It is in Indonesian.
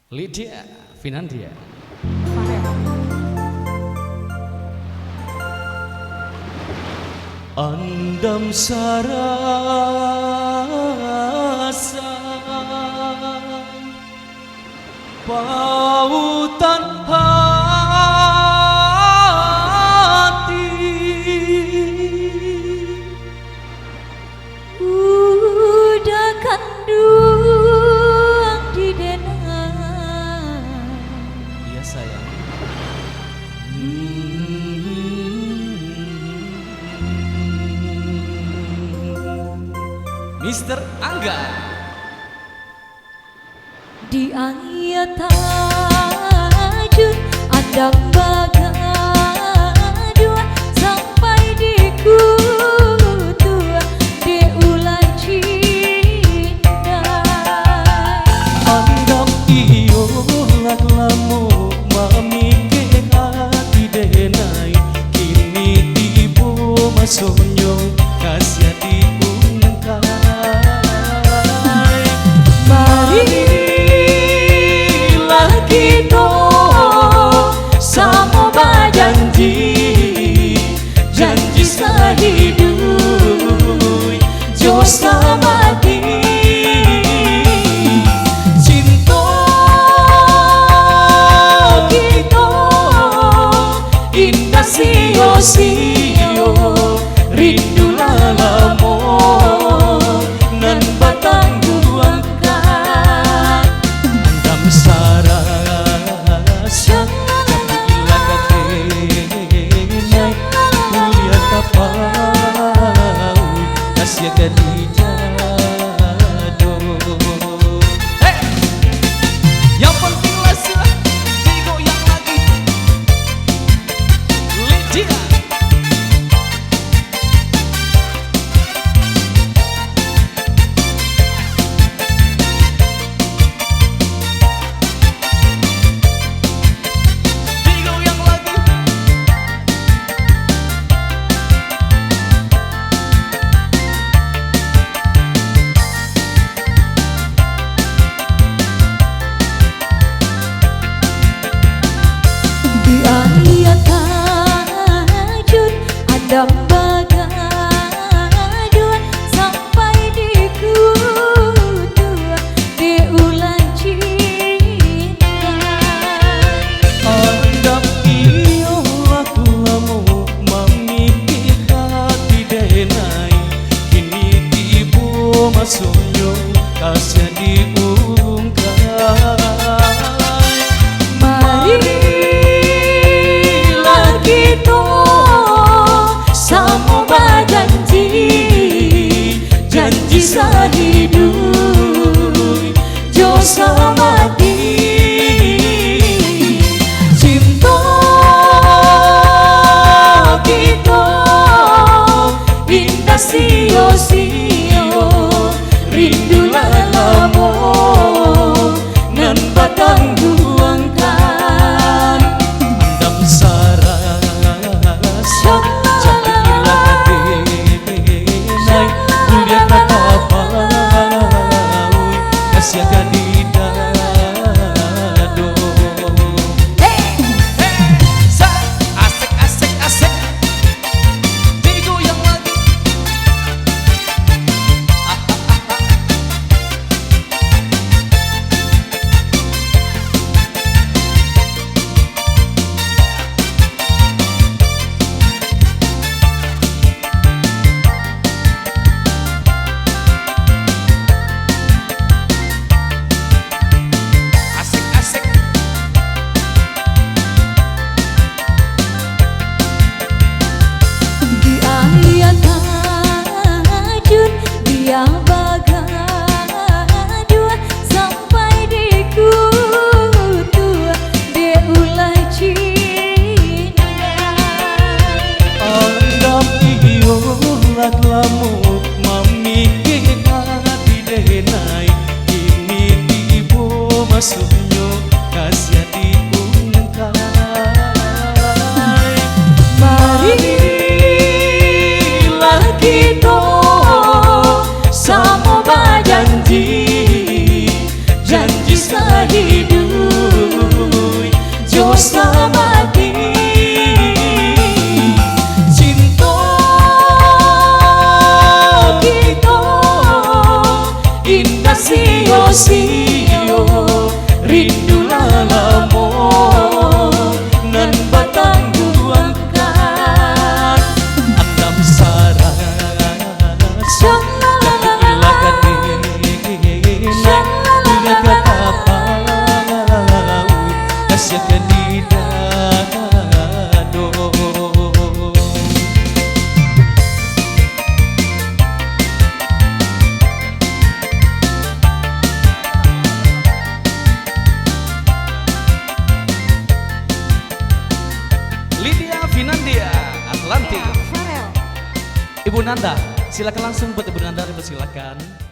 Lydia Finandia. Andam sarasa pautan hati, udah kandung di denai. Iya sayang. Mister Angga Di ayat tajud andam bagadua sampai di kutua di ulah cinta. andam iyo lah lamu mamike hati denai kini tibu masonyo kasih diungkai. Marilah kita sama janji sehidup jo samati. Cinta Kita indah sio-sio rindu lalamo nan batang buangkan andam sarasa kapila katenai kuliah tapau kasih gadijado. Yang penting lah sila digoyang lagi Lydia. Digoyang lagi. Di ayat tajud andam bagadua sampai di kutua di ulah cinta. Andam iyo laku lamu mamiki hati denai kini tibu masonyo kasih diungkai. Marilah kita sama janji sehidup jo samati. Cinta kita indah sio-sio rindu lalamo nan batang buangkan Andam sarasa capila katenai kuliah katapau kasih gadidado. Asik asik asik digoyang lagi. Nanda. Silakan langsung buat Ibu Nanda, silakan.